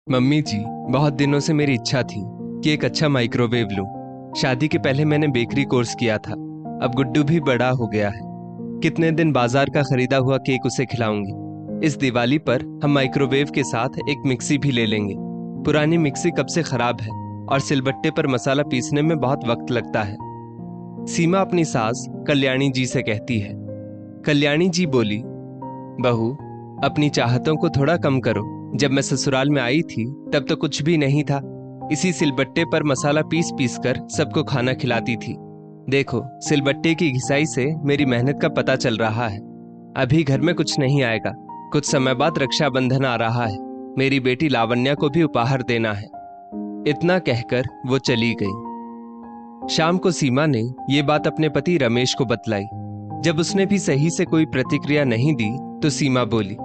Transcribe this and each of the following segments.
Mummy जी, बहुत दिनों से मेरी इच्छा थी कि एक अच्छा माइक्रोवेव लूं। शादी के पहले मैंने बेकरी कोर्स किया था। अब गुड्डू भी बड़ा हो गया है। कितने दिन बाजार का खरीदा हुआ केक उसे खिलाऊंगी। इस दिवाली पर हम माइक्रोवेव के साथ एक मिक्सी भी ले लेंगे। पुरानी मिक्सी कब से खराब है और सिलबट्टे पर मसाला पीसने में बहुत वक्त लगता है। सीमा अपनी सास कल्याणी जी से कहती है। कल्याणी जी बोली, बहू, अपनी चाहतों को थोड़ा कम करो। जब मैं ससुराल में आई थी तब तो कुछ भी नहीं था। इसी सिलबट्टे पर मसाला पीस पीस कर सबको खाना खिलाती थी। देखो, सिलबट्टे की घिसाई से मेरी मेहनत का पता चल रहा है। अभी घर में कुछ नहीं आएगा। कुछ समय बाद रक्षाबंधन आ रहा है। मेरी बेटी लावण्या को भी उपहार देना है। इतना कहकर वो चली गई। शाम को सीमा ने ये बात अपने पति रमेश को बतलाई। जब उसने भी सही से कोई प्रतिक्रिया नहीं दी तो सीमा बोली,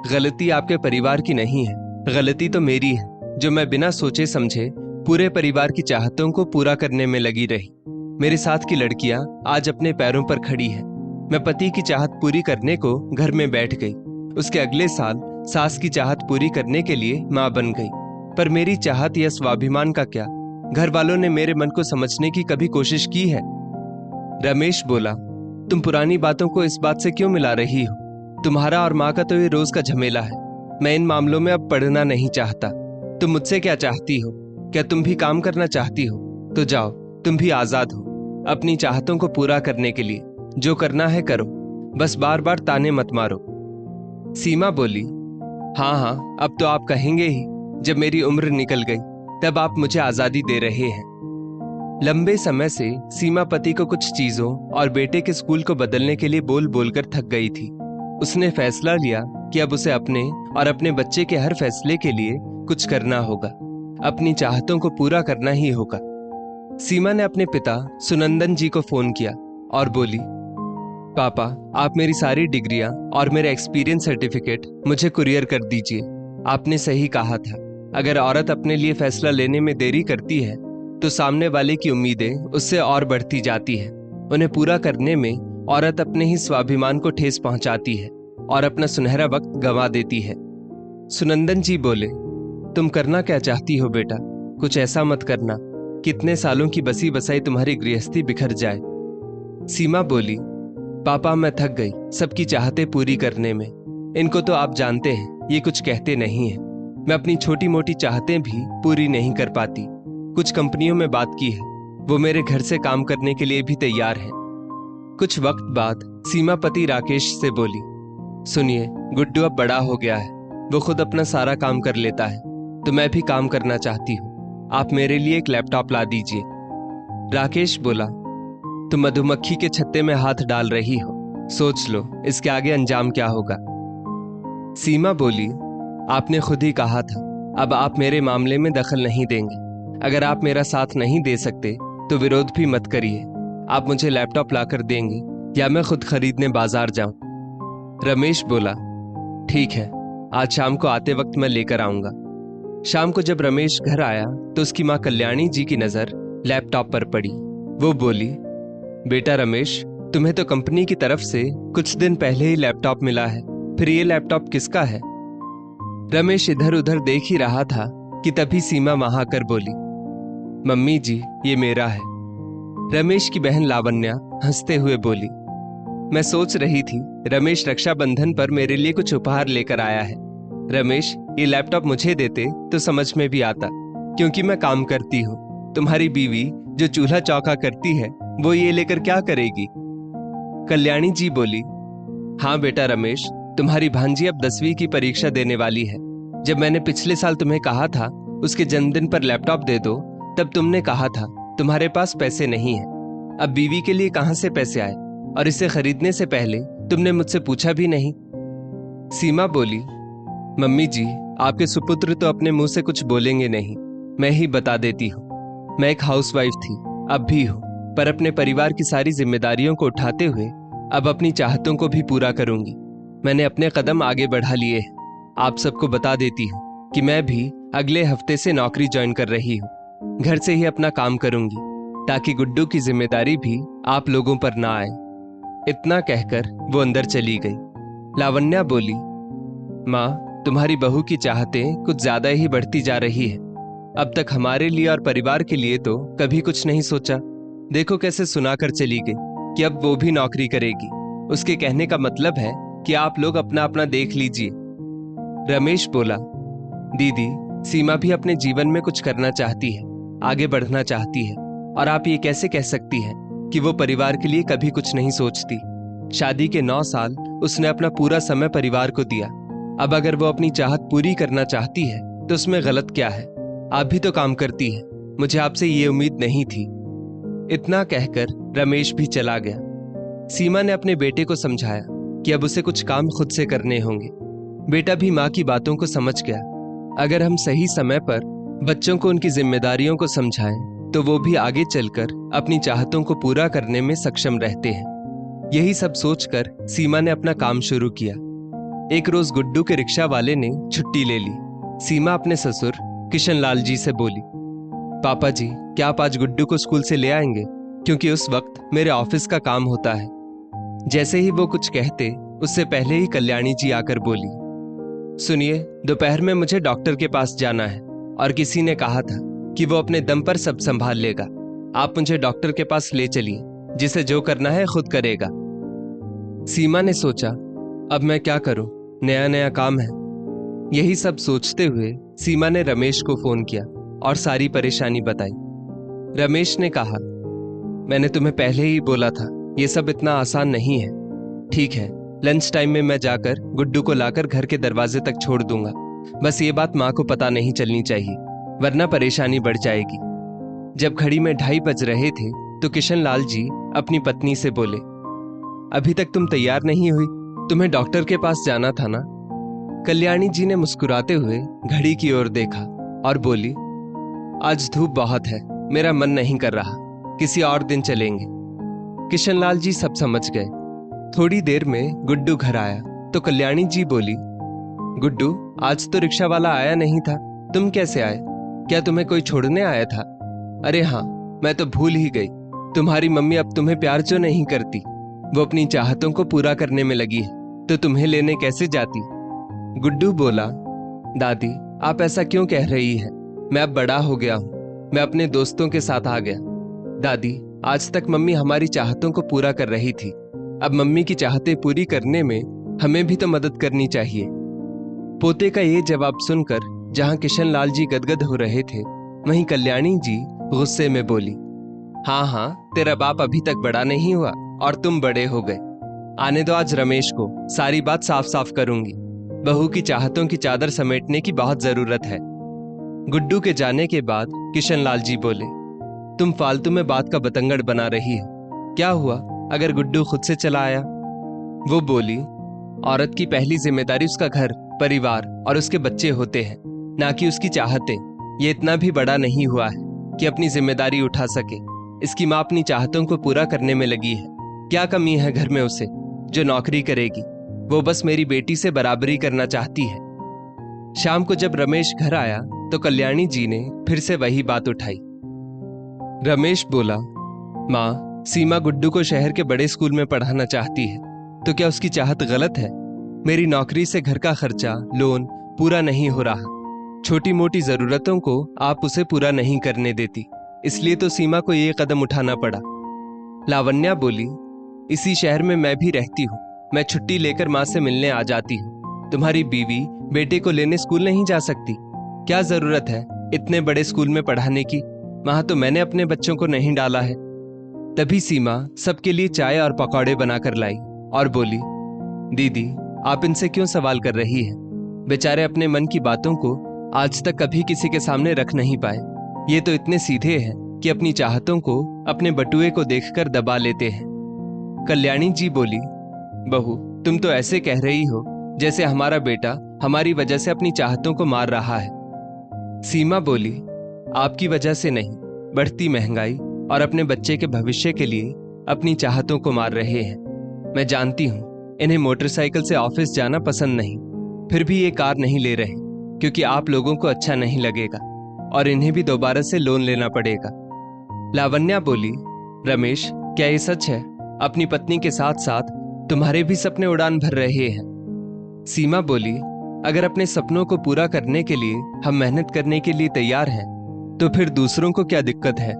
गलती आपके परिवार की नहीं है, गलती तो मेरी है, जो मैं बिना सोचे समझे पूरे परिवार की चाहतों को पूरा करने में लगी रही। मेरे साथ की लड़कियां आज अपने पैरों पर खड़ी है। मैं पति की चाहत पूरी करने को घर में बैठ गई। उसके अगले साल सास की चाहत पूरी करने के लिए मां बन गई। पर मेरी चाहत या स्वाभिमान का क्या? घर वालों ने मेरे मन को समझने की कभी कोशिश की है? रमेश बोला, तुम पुरानी बातों को इस बात से क्यों मिला रही हो? तुम्हारा और माँ का तो ये रोज का झमेला है। मैं इन मामलों में अब पढ़ना नहीं चाहता। तुम मुझसे क्या चाहती हो? क्या तुम भी काम करना चाहती हो? तो जाओ, तुम भी आजाद हो अपनी चाहतों को पूरा करने के लिए। जो करना है करो, बस बार बार ताने मत मारो। सीमा बोली, हाँ हाँ, अब तो आप कहेंगे ही। जब मेरी उम्र निकल गई तब आप मुझे आजादी दे रहे हैं। लंबे समय से सीमा पति को कुछ चीजों और बेटे के स्कूल को बदलने के लिए बोल बोलकर थक गई थी। उसने फैसला लिया कि अब उसे अपने और अपने बच्चे के हर फैसले के लिए कुछ करना होगा। अपनी चाहतों को पूरा करना ही होगा। सीमा ने अपने पिता सुनंदन जी को फोन किया और बोली, पापा, आप मेरी सारी डिग्रियां और मेरा एक्सपीरियंस सर्टिफिकेट मुझे कुरियर कर दीजिए। आपने सही कहा था, अगर औरत अपने लिए फैसला लेने में देरी करती है तो सामने वाले की उम्मीदें उससे और बढ़ती जाती है। उन्हें पूरा करने में औरत अपने ही स्वाभिमान को ठेस पहुंचाती है और अपना सुनहरा वक्त गंवा देती है। सुनंदन जी बोले, तुम करना क्या चाहती हो बेटा? कुछ ऐसा मत करना कितने सालों की बसी बसाई तुम्हारी गृहस्थी बिखर जाए। सीमा बोली, पापा, मैं थक गई सबकी चाहतें पूरी करने में। इनको तो आप जानते हैं, ये कुछ कहते नहीं है। मैं अपनी छोटी मोटी चाहतें भी पूरी नहीं कर पाती। कुछ कंपनियों में बात की है, वो मेरे घर से काम करने के लिए भी तैयार है। कुछ वक्त बाद सीमा पति राकेश से बोली, सुनिए, गुड्डू अब बड़ा हो गया है। वो खुद अपना सारा काम कर लेता है, तो मैं भी काम करना चाहती हूँ। आप मेरे लिए एक लैपटॉप ला दीजिए। राकेश बोला, तुम मधुमक्खी के छत्ते में हाथ डाल रही हो। सोच लो इसके आगे अंजाम क्या होगा। सीमा बोली, आपने खुद ही कहा था, अब आप मेरे मामले में दखल नहीं देंगे। अगर आप मेरा साथ नहीं दे सकते तो विरोध भी मत करिए। आप मुझे लैपटॉप लाकर देंगे या मैं खुद खरीदने बाजार जाऊं? रमेश बोला, ठीक है, आज शाम को आते वक्त मैं लेकर आऊंगा। शाम को जब रमेश घर आया तो उसकी माँ कल्याणी जी की नजर लैपटॉप पर पड़ी। वो बोली, बेटा रमेश, तुम्हें तो कंपनी की तरफ से कुछ दिन पहले ही लैपटॉप मिला है, फिर ये लैपटॉप किसका है? रमेश इधर उधर देख ही रहा था कि तभी सीमा वहां आकर बोली, मम्मी जी, ये मेरा है। रमेश की बहन लावण्या हंसते हुए बोली, मैं सोच रही थी रमेश रक्षाबंधन पर मेरे लिए कुछ उपहार लेकर आया है। रमेश, ये लैपटॉप मुझे देते तो समझ में भी आता, क्योंकि मैं काम करती हूँ। तुम्हारी बीवी जो चूल्हा चौका करती है वो ये लेकर क्या करेगी? कल्याणी जी बोली, हाँ बेटा रमेश, तुम्हारी भांजी अब 10वीं की परीक्षा देने वाली है। जब मैंने पिछले साल तुम्हें कहा था उसके जन्मदिन पर लैपटॉप दे दो, तब तुमने कहा था तुम्हारे पास पैसे नहीं है। अब बीवी के लिए कहां से पैसे आए? और इसे खरीदने से पहले तुमने मुझसे पूछा भी नहीं। सीमा बोली, मम्मी जी, आपके सुपुत्र तो अपने मुंह से कुछ बोलेंगे नहीं, मैं ही बता देती हूँ। मैं एक हाउसवाइफ थी, अब भी हूँ, पर अपने परिवार की सारी जिम्मेदारियों को उठाते हुए अब अपनी चाहतों को भी पूरा करूंगी। मैंने अपने कदम आगे बढ़ा लिए हैं। आप सबको बता देती हूँ कि मैं भी अगले हफ्ते से नौकरी ज्वाइन कर रही हूँ। घर से ही अपना काम करूंगी ताकि गुड्डू की जिम्मेदारी भी आप लोगों पर ना आए। इतना कहकर वो अंदर चली गई। लावण्या बोली, माँ, तुम्हारी बहू की चाहतें कुछ ज्यादा ही बढ़ती जा रही है। अब तक हमारे लिए और परिवार के लिए तो कभी कुछ नहीं सोचा। देखो कैसे सुनाकर चली गई कि अब वो भी नौकरी करेगी। उसके कहने का मतलब है कि आप लोग अपना अपना देख लीजिए। रमेश बोला, दीदी, सीमा भी अपने जीवन में कुछ करना चाहती है, आगे बढ़ना चाहती है, और आप ये कैसे कह सकती हैं कि वो परिवार के लिए कभी कुछ नहीं सोचती। शादी के 9 साल उसने अपना पूरा समय परिवार को दिया। अब अगर वो अपनी चाहत पूरी करना चाहती है तो उसमें गलत क्या है। आप भी तो काम करती हैं, मुझे आपसे ये उम्मीद नहीं थी। इतना कहकर रमेश भी चला गया। सीमा ने अपने बेटे को समझाया कि अब उसे कुछ काम खुद से करने होंगे। बेटा भी माँ की बातों को समझ गया। अगर हम सही समय पर बच्चों को उनकी जिम्मेदारियों को समझाएं तो वो भी आगे चलकर अपनी चाहतों को पूरा करने में सक्षम रहते हैं। यही सब सोचकर सीमा ने अपना काम शुरू किया। एक रोज गुड्डू के रिक्शा वाले ने छुट्टी ले ली। सीमा अपने ससुर किशन लाल जी से बोली, पापा जी, क्या आप आज गुड्डू को स्कूल से ले आएंगे, क्योंकि उस वक्त मेरे ऑफिस का काम होता है। जैसे ही वो कुछ कहते उससे पहले ही कल्याणी जी आकर बोली, सुनिए, दोपहर में मुझे डॉक्टर के पास जाना है और किसी ने कहा था कि वो अपने दम पर सब संभाल लेगा। आप मुझे डॉक्टर के पास ले चलिए, जिसे जो करना है खुद करेगा। सीमा ने सोचा, अब मैं क्या करूं, नया नया काम है। यही सब सोचते हुए सीमा ने रमेश को फोन किया और सारी परेशानी बताई। रमेश ने कहा, मैंने तुम्हें पहले ही बोला था, ये सब इतना आसान नहीं है। ठीक है, लंच टाइम में मैं जाकर गुड्डू को लाकर घर के दरवाजे तक छोड़ दूंगा। बस ये बात माँ को पता नहीं चलनी चाहिए, वरना परेशानी बढ़ जाएगी। जब घड़ी में 2:30 बज रहे थे तो किशन लाल जी अपनी पत्नी से बोले, अभी तक तुम तैयार नहीं हुई, तुम्हें डॉक्टर के पास जाना था ना। कल्याणी जी ने मुस्कुराते हुए घड़ी की ओर देखा और बोली, आज धूप बहुत है, मेरा मन नहीं कर रहा, किसी और दिन चलेंगे। किशन लाल जी सब समझ गए। थोड़ी देर में गुड्डू घर आया तो कल्याणी जी बोली, गुड्डू, आज तो रिक्शा वाला आया नहीं था, तुम कैसे आए? क्या तुम्हें कोई छोड़ने आया था? अरे हाँ, मैं तो भूल ही गई, तुम्हारी मम्मी अब तुम्हें प्यार जो नहीं करती, वो अपनी चाहतों को पूरा करने में लगी है, तो तुम्हें लेने कैसे जाती? गुड्डू बोला, दादी, आप ऐसा क्यों कह रही है? मैं अब बड़ा हो गया हूँ, मैं अपने दोस्तों के साथ आ गया। दादी, आज तक मम्मी हमारी चाहतों को पूरा कर रही थी, अब मम्मी की चाहतें पूरी करने में हमें भी तो मदद करनी चाहिए। पोते का ये जवाब सुनकर जहां किशन लाल जी गदगद हो रहे थे, वहीं कल्याणी जी गुस्से में बोली, हाँ हाँ, तेरा बाप अभी तक बड़ा नहीं हुआ और तुम बड़े हो गए। आने दो आज रमेश को, सारी बात साफ साफ करूंगी। बहू की चाहतों की चादर समेटने की बहुत जरूरत है। गुड्डू के जाने के बाद किशन लाल जी बोले, तुम फालतू में बात का बतंगड़ बना रही हो। क्या हुआ अगर गुड्डू खुद से चला आया? वो बोली, औरत की पहली जिम्मेदारी उसका घर, परिवार और उसके बच्चे होते हैं, ना कि उसकी चाहतें। ये इतना भी बड़ा नहीं हुआ है कि अपनी जिम्मेदारी उठा सके। इसकी माँ अपनी चाहतों को पूरा करने में लगी है। क्या कमी है घर में उसे जो नौकरी करेगी? वो बस मेरी बेटी से बराबरी करना चाहती है। शाम को जब रमेश घर आया तो कल्याणी जी ने फिर से वही बात उठाई। रमेश बोला, माँ, सीमा गुड्डू को शहर के बड़े स्कूल में पढ़ाना चाहती है, तो क्या उसकी चाहत गलत है? मेरी नौकरी से घर का खर्चा, लोन पूरा नहीं हो रहा, छोटी मोटी जरूरतों को आप उसे पूरा नहीं करने देती, इसलिए तो सीमा को ये कदम उठाना पड़ा। लावण्या बोली, इसी शहर में मैं भी रहती हूँ, मैं छुट्टी लेकर माँ से मिलने आ जाती हूँ। तुम्हारी बीवी बेटे को लेने स्कूल नहीं जा सकती? क्या जरूरत है इतने बड़े स्कूल में पढ़ाने की? वहां तो मैंने अपने बच्चों को नहीं डाला है। तभी सीमा सबके लिए चाय और पकौड़े बनाकर लाई और बोली, दीदी, आप इनसे क्यों सवाल कर रही है? बेचारे अपने मन की बातों को आज तक कभी किसी के सामने रख नहीं पाए। ये तो इतने सीधे हैं कि अपनी चाहतों को अपने बटुए को देखकर दबा लेते हैं। कल्याणी जी बोली, बहू, तुम तो ऐसे कह रही हो जैसे हमारा बेटा हमारी वजह से अपनी चाहतों को मार रहा है। सीमा बोली, आपकी वजह से नहीं, बढ़ती महंगाई और अपने बच्चे के भविष्य के लिए अपनी चाहतों को मार रहे हैं। मैं जानती हूँ इन्हें मोटरसाइकिल से ऑफिस जाना पसंद नहीं, फिर भी ये कार नहीं ले रहे क्योंकि आप लोगों को अच्छा नहीं लगेगा और इन्हें भी दोबारा से लोन लेना पड़ेगा। लावण्या बोली, रमेश, क्या ये सच है? अपनी पत्नी के साथ साथ तुम्हारे भी सपने उड़ान भर रहे हैं। सीमा बोली, अगर अपने सपनों को पूरा करने के लिए हम मेहनत करने के लिए तैयार हैं, तो फिर दूसरों को क्या दिक्कत है।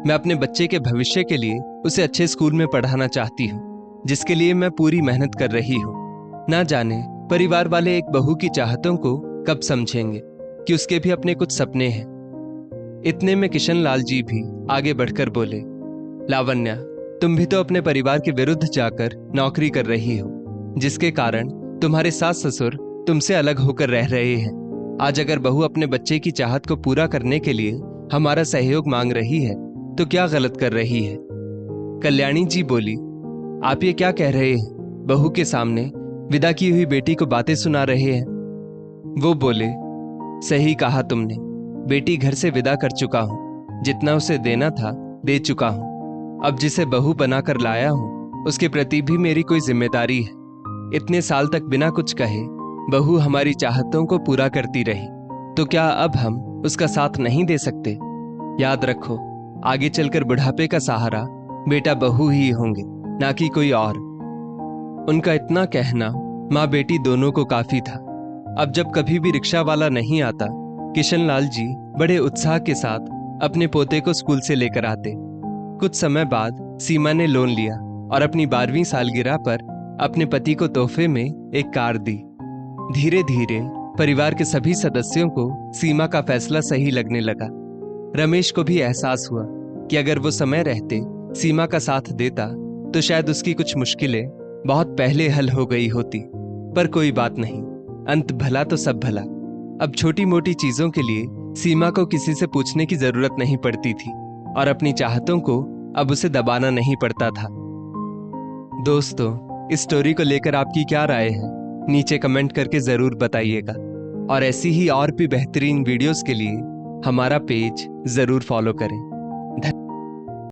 मैं अपने बच्चे के भविष्य के लिए उसे अच्छे स्कूल में पढ़ाना चाहती हूँ, जिसके लिए मैं पूरी मेहनत कर रही हूँ। ना जाने परिवार वाले एक बहू की चाहतों को कब समझेंगे कि उसके भी अपने कुछ सपने हैं। इतने में किशन लाल जी भी आगे बढ़कर बोले, लावण्या, तुम भी तो अपने परिवार के विरुद्ध जाकर नौकरी कर रही हो, जिसके कारण तुम्हारे सास ससुर तुमसे अलग होकर रह रहे हैं। आज अगर बहू अपने बच्चे की चाहत को पूरा करने के लिए हमारा सहयोग मांग रही है तो क्या गलत कर रही है। कल्याणी जी बोली, आप ये क्या कह रहे हैं, बहू के सामने विदा की हुई बेटी को बातें सुना रहे हैं। वो बोले, सही कहा तुमने, बेटी घर से विदा कर चुका हूं, जितना उसे देना था दे चुका हूं। अब जिसे बहू बनाकर लाया हूं उसके प्रति भी मेरी कोई जिम्मेदारी है। इतने साल तक बिना कुछ कहे बहू हमारी चाहतों को पूरा करती रही, तो क्या अब हम उसका साथ नहीं दे सकते। याद रखो, आगे चलकर बुढ़ापे का सहारा बेटा बहू ही होंगे, ना कि कोई और। उनका इतना कहना माँ बेटी दोनों को काफी था। अब जब कभी भी रिक्शा वाला नहीं आता, किशन लाल जी बड़े उत्साह के साथ अपने पोते को स्कूल से लेकर आते। कुछ समय बाद सीमा ने लोन लिया और अपनी 12वीं सालगिरह पर अपने पति को तोहफे में एक कार दी। धीरे धीरे परिवार के सभी सदस्यों को सीमा का फैसला सही लगने लगा। रमेश को भी एहसास हुआ कि अगर वो समय रहते सीमा का साथ देता तो शायद उसकी कुछ मुश्किलें बहुत पहले हल हो गई होती। पर कोई बात नहीं, अंत भला तो सब भला। अब छोटी मोटी चीजों के लिए सीमा को किसी से पूछने की जरूरत नहीं पड़ती थी और अपनी चाहतों को अब उसे दबाना नहीं पड़ता था। दोस्तों, इस स्टोरी को लेकर आपकी क्या राय है, नीचे कमेंट करके जरूर बताइएगा। और ऐसी ही और भी बेहतरीन वीडियोस के लिए हमारा पेज जरूर फॉलो करें।